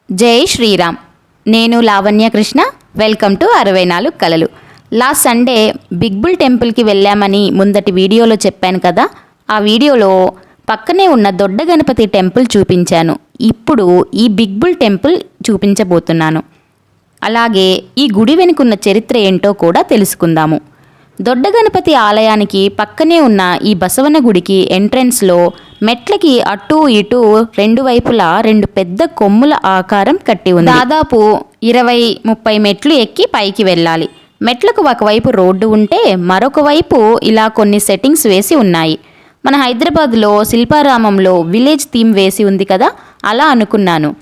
జై శ్రీరామ్. నేను Lavanya Krishna. Welcome to 64 కలలు. లాస్ట్ సండే బిగ్ బుల్ టెంపుల్కి వెళ్ళామని ముందటి వీడియోలో చెప్పాను కదా. ఆ వీడియోలో పక్కనే ఉన్న దొడ్డ గణపతి టెంపుల్ చూపించాను. ఇప్పుడు ఈ బిగ్ బుల్ టెంపుల్ చూపించబోతున్నాను. అలాగే ఈ గుడి వెనుకున్న చరిత్ర ఏంటో కూడా తెలుసుకుందాము. దొడ్డ గణపతి ఆలయానికి పక్కనే ఉన్న ఈ బసవన గుడికి ఎంట్రెన్స్లో మెట్లకి అటూ ఇటూ రెండు వైపులా రెండు పెద్ద కొమ్ముల ఆకారం కట్టి ఉంది. దాదాపు 20-30 మెట్లు ఎక్కి పైకి వెళ్ళాలి. మెట్లకు ఒకవైపు రోడ్డు ఉంటే మరొక వైపు ఇలా కొన్ని సెట్టింగ్స్ వేసి ఉన్నాయి. మన హైదరాబాద్లో శిల్పారామంలో విలేజ్ థీమ్ వేసి ఉంది కదా, అలా అనుకున్నాను.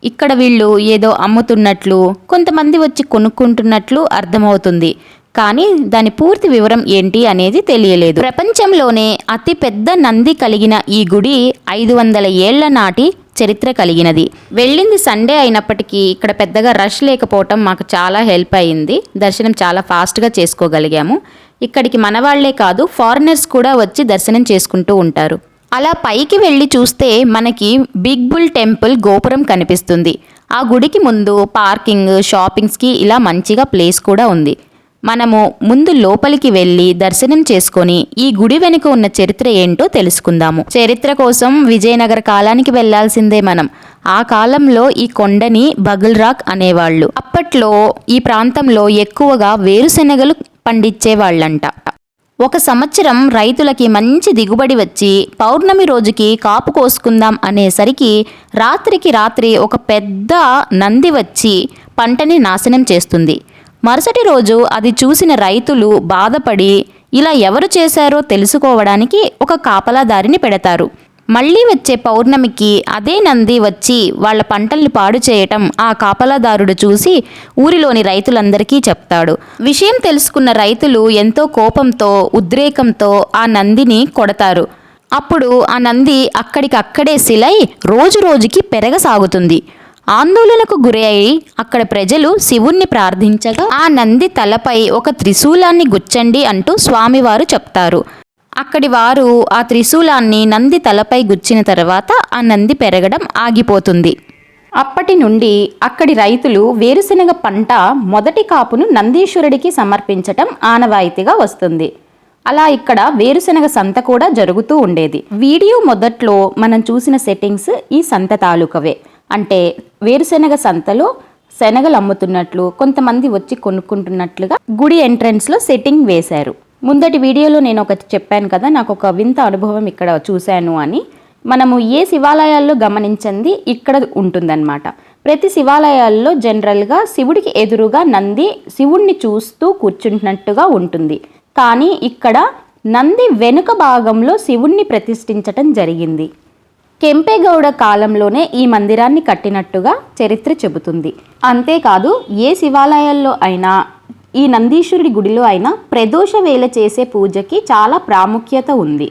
ఇక్కడ వీళ్ళు ఏదో అమ్ముతున్నట్లు, కొంతమంది వచ్చి కొనుక్కుంటున్నట్లు అర్థమవుతుంది. కానీ దాని పూర్తి వివరం ఏంటి అనేది తెలియలేదు. ప్రపంచంలోనే అతి పెద్ద నంది కలిగిన ఈ గుడి 500 ఏళ్ల నాటి చరిత్ర కలిగినది. వెళ్ళింది సండే అయినప్పటికీ ఇక్కడ పెద్దగా రష్ లేకపోవటం మాకు చాలా హెల్ప్ అయింది. దర్శనం చాలా ఫాస్ట్గా చేసుకోగలిగాము. ఇక్కడికి మన వాళ్లే కాదు, ఫారినర్స్ కూడా వచ్చి దర్శనం చేసుకుంటూ ఉంటారు. అలా పైకి వెళ్ళి చూస్తే మనకి బిగ్ బుల్ టెంపుల్ గోపురం కనిపిస్తుంది. ఆ గుడికి ముందు పార్కింగ్, షాపింగ్స్కి ఇలా మంచిగా ప్లేస్ కూడా ఉంది. మనము ముందు లోపలికి వెళ్ళి దర్శనం చేసుకొని ఈ గుడి వెనుక ఉన్న చరిత్ర ఏంటో తెలుసుకుందాము. చరిత్ర కోసం విజయనగర కాలానికి వెళ్లాల్సిందే మనం. ఆ కాలంలో ఈ కొండని బగుల్ రాక్ అనేవాళ్ళు. అప్పట్లో ఈ ప్రాంతంలో ఎక్కువగా వేరుశెనగలు పండించేవాళ్ళంట. ఒక సంవత్సరం రైతులకి మంచి దిగుబడి వచ్చి పౌర్ణమి రోజుకి కాపు కోసుకుందాం అనేసరికి రాత్రికి రాత్రి ఒక పెద్ద నంది వచ్చి పంటని నాశనం చేస్తుంది. మరుసటి రోజు అది చూసిన రైతులు బాధపడి ఇలా ఎవరు చేశారో తెలుసుకోవడానికి ఒక కాపలాదారిని పెడతారు. మళ్ళీ వచ్చే పౌర్ణమికి అదే నంది వచ్చి వాళ్ళ పంటల్ని పాడు చేయటం ఆ కాపలాదారుడు చూసి ఊరిలోని రైతులందరికీ చెప్తాడు. విషయం తెలుసుకున్న రైతులు ఎంతో కోపంతో, ఉద్రేకంతో ఆ నందిని కొడతారు. అప్పుడు ఆ నంది అక్కడికక్కడే శిలై రోజు రోజుకి పెరగసాగుతుంది. ఆందోళనకు గురై అక్కడ ప్రజలు శివుణ్ణి ప్రార్థించగా ఆ నంది తలపై ఒక త్రిశూలాన్ని గుచ్చండి అంటూ స్వామివారు చెప్తారు. అక్కడి వారు ఆ త్రిశూలాన్ని నంది తలపై గుచ్చిన తర్వాత ఆ నంది పెరగడం ఆగిపోతుంది. అప్పటి నుండి అక్కడి రైతులు వేరుశెనగ పంట మొదటి కాపును నందీశ్వరుడికి సమర్పించటం ఆనవాయితీగా వస్తుంది. అలా ఇక్కడ వేరుశెనగ సంత కూడా జరుగుతూ ఉండేది. వీడియో మొదట్లో మనం చూసిన సెట్టింగ్స్ ఈ సంత తాలూకవే. అంటే వేరుశెనగ సంతలో శనగలు అమ్ముతున్నట్లు, కొంతమంది వచ్చి కొనుక్కుంటున్నట్లుగా గుడి ఎంట్రన్స్లో సెట్టింగ్ వేశారు. ముందటి వీడియోలో నేను ఒకటి చెప్పాను కదా, నాకు ఒక వింత అనుభవం ఇక్కడ చూశాను అని. మనము ఏ శివాలయాల్లో గమనించింది ఇక్కడ ఉంటుందన్నమాట. ప్రతి శివాలయాల్లో జనరల్గా శివుడికి ఎదురుగా నంది శివుణ్ణి చూస్తూ కూర్చుంటున్నట్టుగా ఉంటుంది. కానీ ఇక్కడ నంది వెనుక భాగంలో శివుణ్ణి ప్రతిష్ఠించటం జరిగింది. కెంపేగౌడ కాలంలోనే ఈ మందిరాన్ని కట్టినట్టుగా చరిత్ర చెబుతుంది. అంతేకాదు ఏ శివాలయాల్లో అయినా, ఈ నందీశ్వరుడి గుడిలో అయినా ప్రదోష వేళ చేసే పూజకి చాలా ప్రాముఖ్యత ఉంది.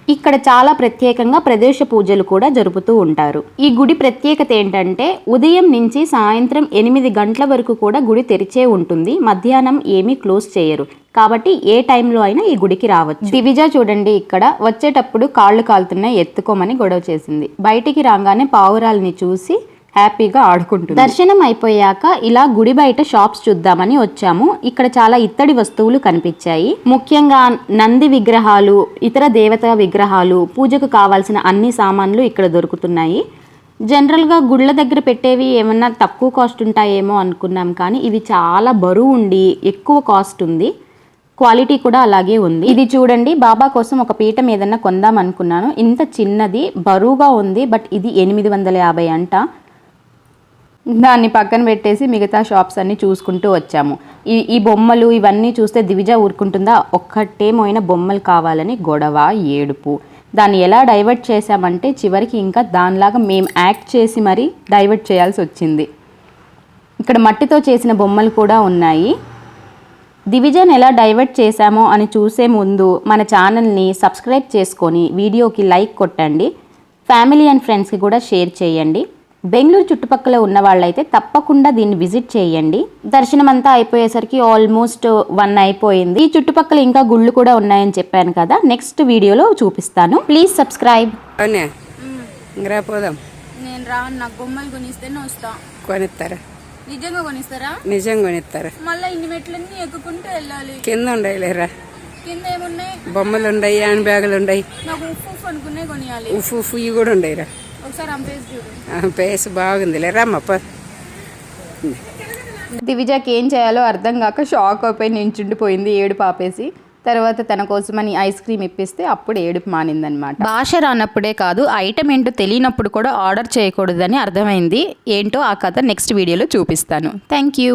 ఇక్కడ చాలా ప్రత్యేకంగా ప్రదోష పూజలు కూడా జరుపుతూ ఉంటారు. ఈ గుడి ప్రత్యేకత ఏంటంటే ఉదయం నుంచి సాయంత్రం 8 గంటల వరకు కూడా గుడి తెరిచే ఉంటుంది. మధ్యాహ్నం ఏమీ క్లోజ్ చేయరు. కాబట్టి ఏ టైంలో అయినా ఈ గుడికి రావచ్చు. దివిజ చూడండి, ఇక్కడ వచ్చేటప్పుడు కాళ్ళు కాలుతున్నాయి ఎత్తుకోమని గొడవ చేసింది. బయటికి రాగానే పావురాలని చూసి హ్యాపీగా ఆడుకుంటుంది. దర్శనం అయిపోయాక ఇలా గుడి బయట షాప్స్ చూద్దామని వచ్చాము. ఇక్కడ చాలా ఇత్తడి వస్తువులు కనిపించాయి. ముఖ్యంగా నంది విగ్రహాలు, ఇతర దేవతా విగ్రహాలు, పూజకు కావాల్సిన అన్ని సామాన్లు ఇక్కడ దొరుకుతున్నాయి. జనరల్గా గుళ్ళ దగ్గర పెట్టేవి ఏమన్నా తక్కువ కాస్ట్ ఉంటాయేమో అనుకున్నాం, కానీ ఇవి చాలా బరువు ఉండి ఎక్కువ కాస్ట్ ఉంది. క్వాలిటీ కూడా అలాగే ఉంది. ఇది చూడండి, బాబా కోసం ఒక పీఠం ఏదన్నా కొందాం అనుకున్నాను. ఇంత చిన్నది బరువుగా ఉంది, బట్ ఇది 850 అంట. దాన్ని పక్కన పెట్టేసి మిగతా షాప్స్ అన్నీ చూసుకుంటూ వచ్చాము. ఈ బొమ్మలు ఇవన్నీ చూస్తే దివిజ ఊరుకుంటుందా? ఒక్కటేమైనా బొమ్మలు కావాలని గొడవ, ఏడుపు. దాన్ని ఎలా డైవర్ట్ చేసామంటే చివరికి ఇంకా దానిలాగా మేము యాక్ట్ చేసి మరీ డైవర్ట్ చేయాల్సి వచ్చింది. ఇక్కడ మట్టితో చేసిన బొమ్మలు కూడా ఉన్నాయి. దివిజన్ ఎలా డైవర్ట్ చేశామో అని చూసే ముందు మన ఛానల్ని సబ్స్క్రైబ్ చేసుకొని వీడియోకి లైక్ కొట్టండి. ఫ్యామిలీ అండ్ ఫ్రెండ్స్కి కూడా షేర్ చేయండి. బెంగళూరు చుట్టుపక్కల ఉన్న వాళ్ళైతే తప్పకుండా దీన్ని విజిట్ చేయండి. దర్శనం అంతా అయిపోయేసరికి ఆల్మోస్ట్ 1 అయిపోయింది. ఈ చుట్టుపక్కల ఇంకా గుళ్ళు కూడా ఉన్నాయని చెప్పాను కదా, నెక్స్ట్ వీడియోలో చూపిస్తాను. Please subscribe. నేను రాను, నాకు బొమ్మలు కొనిస్తేనే వస్తా. కొనిస్తారా? నిజంగా కొనిస్తారా? నిజంగా కొనిస్తారా? మళ్ళీ ఇన్ని మెట్లన్నీ ఎక్కుకుంటూ వెళ్ళాలి. కింద ఉండలేరా? కింద ఏమున్నాయి? బొమ్మలు ఉండయి, హ్యాండ్ బ్యాగులు ఉండయి, నాకు ఉప్పు అనుకునే కొనియాలి. ఉప్పు ఇవి కూడా ఉండయిరా? ఒకసారి ఆమె ఫేస్ చూడు. పేస్ బాగుంది లేరమ్మప్ప. దివిజకి ఏం చేయాలో అర్థం కాక షాక్ అయిపోయి నించుండిపోయింది ఏడుపు ఆపేసి. తర్వాత తన కోసమని ఐస్ క్రీమ్ ఇప్పిస్తే అప్పుడు ఏడుపు మానిందనమాట. భాష రానప్పుడే కాదు, ఐటమ్ ఏంటో తెలియనప్పుడు కూడా ఆర్డర్ చేయకూడదని అర్థమైంది. ఏంటో ఆ కథ నెక్స్ట్ వీడియోలో చూపిస్తాను. Thank you.